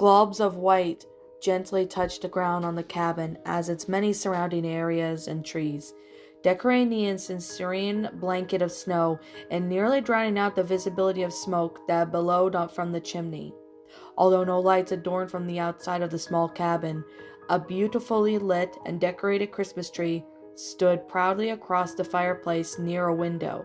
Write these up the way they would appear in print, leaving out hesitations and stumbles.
Globs of white gently touched the ground on the cabin as its many surrounding areas and trees, decorating the serene blanket of snow and nearly drowning out the visibility of smoke that billowed up from the chimney. Although no lights adorned from the outside of the small cabin, a beautifully lit and decorated Christmas tree stood proudly across the fireplace near a window.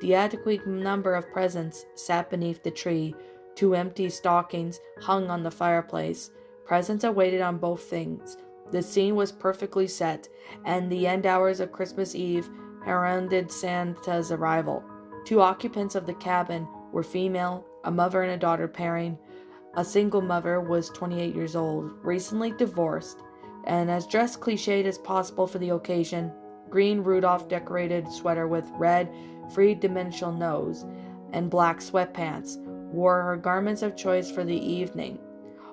The adequate number of presents sat beneath the tree. 2 empty stockings hung on the fireplace. Presents awaited on both things. The scene was perfectly set, and the end hours of Christmas Eve heralded Santa's arrival. 2 occupants of the cabin were female, a mother and a daughter pairing. A single mother was 28 years old, recently divorced, and as dressed cliched as possible for the occasion. Green Rudolph decorated sweater with red, three-dimensional nose, and black sweatpants wore her garments of choice for the evening.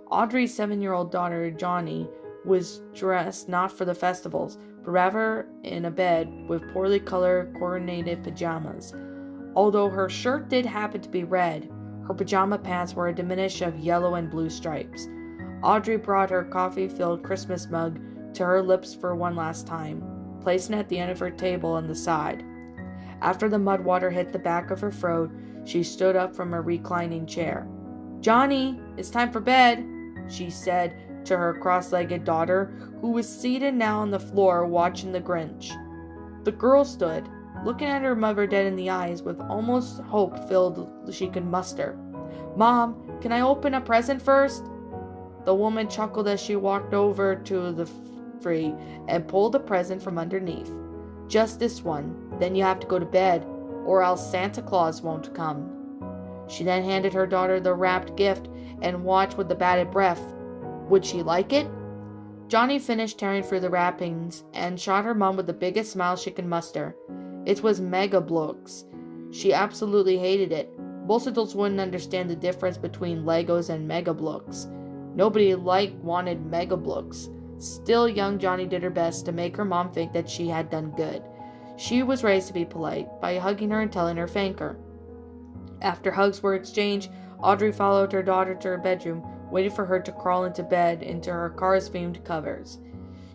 Audrey's 7-year-old daughter, Johnny, was dressed not for the festivals, but rather in a bed with poorly colored, coordinated pajamas. Although her shirt did happen to be red, her pajama pants were a diminish of yellow and blue stripes. Audrey brought her coffee-filled Christmas mug to her lips for one last time, placing it at the end of her table on the side. After the mud water hit the back of her throat, she stood up from her reclining chair. "Johnny, it's time for bed," she said to her cross-legged daughter, who was seated now on the floor watching the Grinch. The girl stood, looking at her mother dead in the eyes with almost hope-filled she could muster. "Mom, can I open a present first?" The woman chuckled as she walked over to the tree and pulled a present from underneath. "Just this one, then you have to go to bed, or else Santa Claus won't come." She then handed her daughter the wrapped gift and watched with the bated breath. Would she like it? Johnny finished tearing through the wrappings and shot her mom with the biggest smile she could muster. It was Mega Blocks. She absolutely hated it. Most adults wouldn't understand the difference between Legos and Mega Blocks. Nobody wanted Mega Blocks. Still, young Johnny did her best to make her mom think that she had done good. She was raised to be polite by hugging her and telling her thank her. After hugs were exchanged, Audrey followed her daughter to her bedroom, waiting for her to crawl into bed into her Cars-themed covers.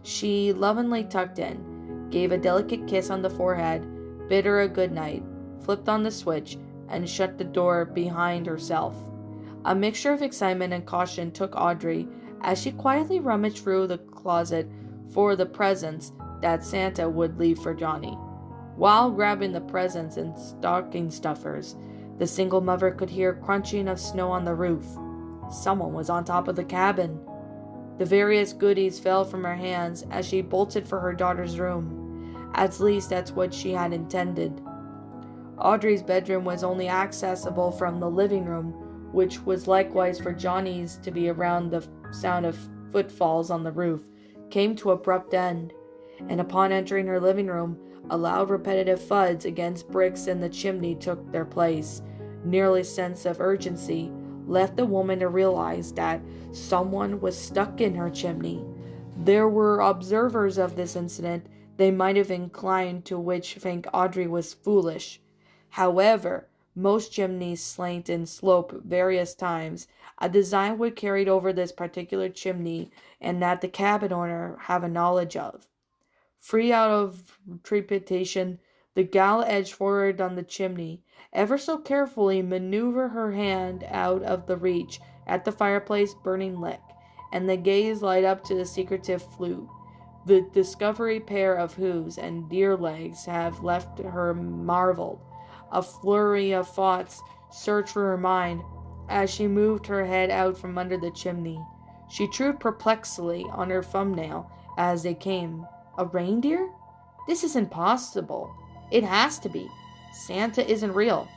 She lovingly tucked in, gave a delicate kiss on the forehead, bid her a good night, flipped on the switch, and shut the door behind herself. A mixture of excitement and caution took Audrey as she quietly rummaged through the closet for the presents that Santa would leave for Johnny. While grabbing the presents and stocking stuffers, the single mother could hear crunching of snow on the roof. Someone was on top of the cabin. The various goodies fell from her hands as she bolted for her daughter's room. At least that's what she had intended. Audrey's bedroom was only accessible from the living room, which was likewise for Johnny's to be around. The sound of footfalls on the roof came to abrupt end, and upon entering her living room, a loud repetitive thuds against bricks in the chimney took their place. Nearly sense of urgency left the woman to realize that someone was stuck in her chimney. There were observers of this incident. They might have inclined to which think Audrey was foolish. However, most chimneys slant and slope various times. A design would carried over this particular chimney and that the cabin owner have a knowledge of. Free out of trepidation, the gal edged forward on the chimney, ever so carefully maneuver her hand out of the reach at the fireplace burning lick, and the gaze light up to the secretive flue. The discovery pair of hooves and deer legs have left her marveled. A flurry of thoughts surged through her mind as she moved her head out from under the chimney. She drew perplexly on her thumbnail as they came. A reindeer? This isn't possible. It has to be. Santa isn't real.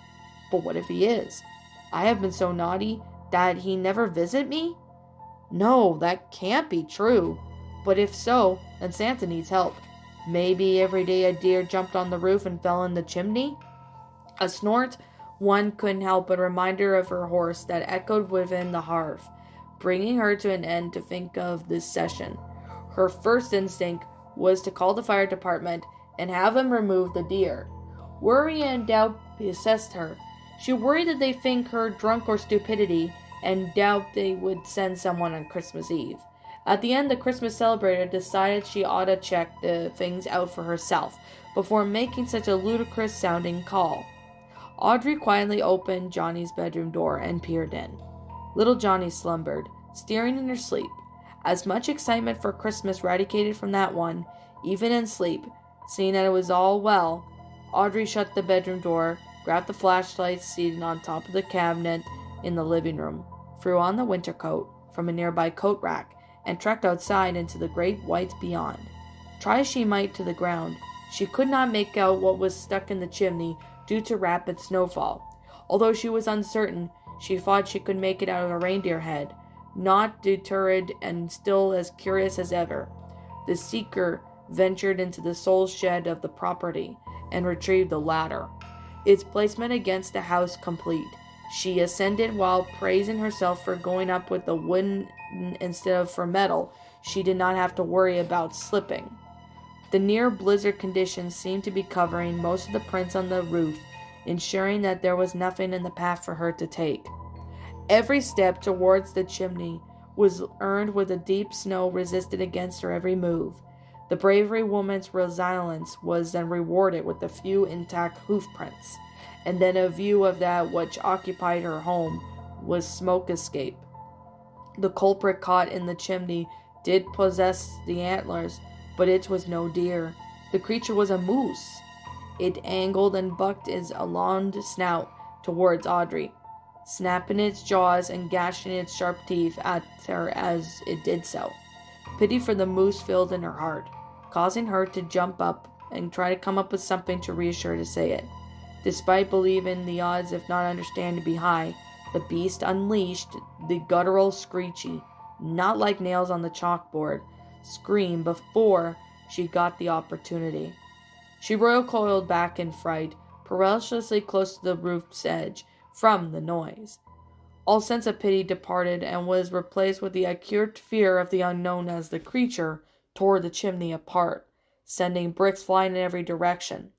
But what if he is? I have been so naughty that he never visit me? No, that can't be true. But if so, then Santa needs help. Maybe every day a deer jumped on the roof and fell in the chimney? A snort one couldn't help but a reminder of her horse that echoed within the hearth, bringing her to an end to think of this session. Her first instinct was to call the fire department and have them remove the deer. Worry and doubt possessed her. She worried that they think her drunk or stupidity, and doubt they would send someone on Christmas Eve. At the end, the Christmas celebrator decided she ought to check the things out for herself before making such a ludicrous sounding call. Audrey quietly opened Johnny's bedroom door and peered in. Little Johnny slumbered, staring in her sleep. As much excitement for Christmas radiated from that one, even in sleep. Seeing that it was all well, Audrey shut the bedroom door, grabbed the flashlight seated on top of the cabinet in the living room, threw on the winter coat from a nearby coat rack, and trekked outside into the great white beyond. Try as she might to the ground, she could not make out what was stuck in the chimney due to rapid snowfall. Although she was uncertain, she thought she could make it out of a reindeer head. Not deterred and still as curious as ever, the seeker ventured into the sole shed of the property and retrieved the ladder, its placement against the house complete. She ascended while praising herself for going up with the wooden instead of for metal. She did not have to worry about slipping. The near blizzard conditions seemed to be covering most of the prints on the roof, ensuring that there was nothing in the path for her to take. Every step towards the chimney was earned with the deep snow resisted against her every move. The bravery woman's resilience was then rewarded with a few intact hoof prints, and then a view of that which occupied her home was smoke escape. The culprit caught in the chimney did possess the antlers, but it was no deer. The creature was a moose. It angled and bucked its alonged snout towards Audrey, snapping its jaws and gashing its sharp teeth at her as it did so. Pity for the moose filled in her heart, causing her to jump up and try to come up with something to reassure her to say it. Despite believing the odds, if not understand, to be high, the beast unleashed the guttural screechy, not like nails on the chalkboard, scream before she got the opportunity. She recoiled back in fright, perilously close to the roof's edge, from the noise. All sense of pity departed and was replaced with the acute fear of the unknown as the creature tore the chimney apart, sending bricks flying in every direction.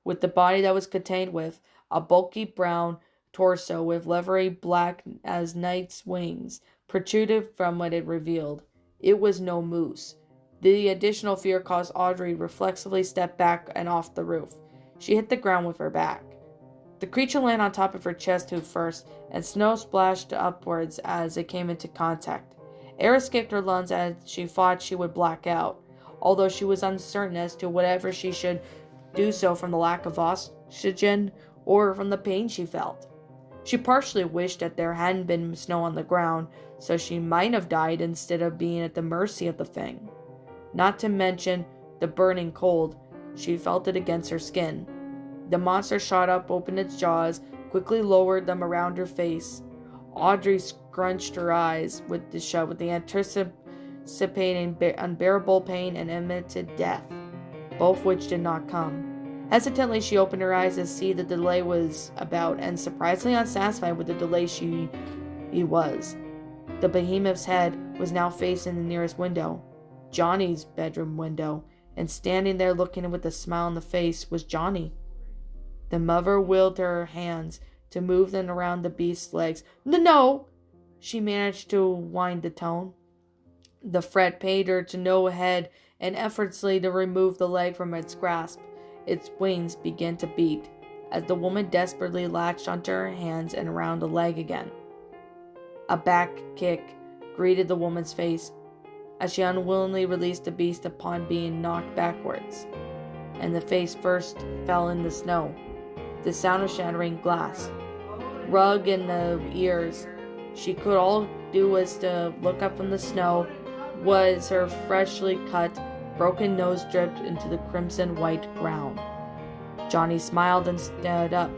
With the body that was contained with, a bulky brown torso with leathery black as night's wings protruded from what it revealed. It was no moose. The additional fear caused Audrey reflexively step back and off the roof. She hit the ground with her back. The creature landed on top of her chest hoof first, and snow splashed upwards as it came into contact. Air escaped her lungs as she thought she would black out, although she was uncertain as to whether she should do so from the lack of oxygen or from the pain she felt. She partially wished that there hadn't been snow on the ground, so she might have died instead of being at the mercy of the thing. Not to mention the burning cold. She felt it against her skin. The monster shot up, opened its jaws, quickly lowered them around her face. Audrey scrunched her eyes with the anticipating unbearable pain and imminent death, both which did not come. Hesitantly, she opened her eyes to see the delay was about, and surprisingly unsatisfied with the delay she was. The behemoth's head was now facing the nearest window, Johnny's bedroom window, and standing there looking with a smile on the face was Johnny. The mother willed her hands to move them around the beast's legs. No! She managed to wind the tone. The threat paid her to no head and effortlessly to remove the leg from its grasp. Its wings began to beat as the woman desperately latched onto her hands and around the leg again. A back kick greeted the woman's face as she unwillingly released the beast upon being knocked backwards, and the face first fell in the snow. The sound of shattering glass, rug in the ears. She could all do was to look up from the snow, was her freshly cut, broken nose dripped into the crimson white ground. Johnny smiled and stood up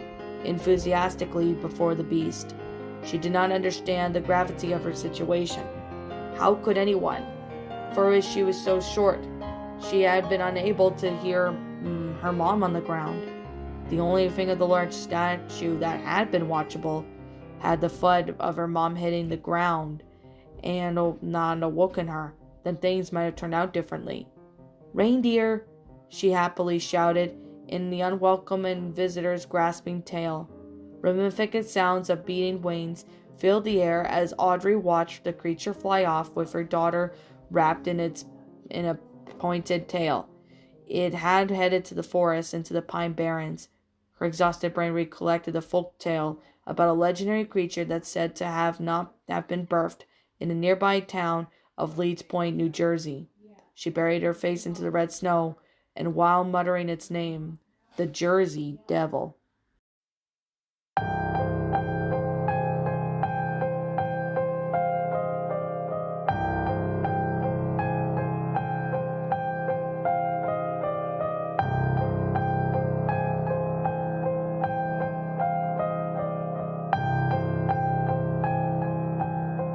enthusiastically before the beast. She did not understand the gravity of her situation. How could anyone? For as she was so short, she had been unable to hear her mom on the ground. The only thing of the large statue that had been watchable had the thud of her mom hitting the ground and not awoken her, then things might have turned out differently. "Reindeer!" she happily shouted in the unwelcome visitor's grasping tail. Rhythmic sounds of beating wings filled the air as Audrey watched the creature fly off with her daughter wrapped in a pointed tail. It had headed to the forest and to the pine barrens. Her exhausted brain recollected the folk tale about a legendary creature that's said to not have been birthed in a nearby town of Leeds Point, New Jersey. She buried her face into the red snow, and while muttering its name, the Jersey Devil.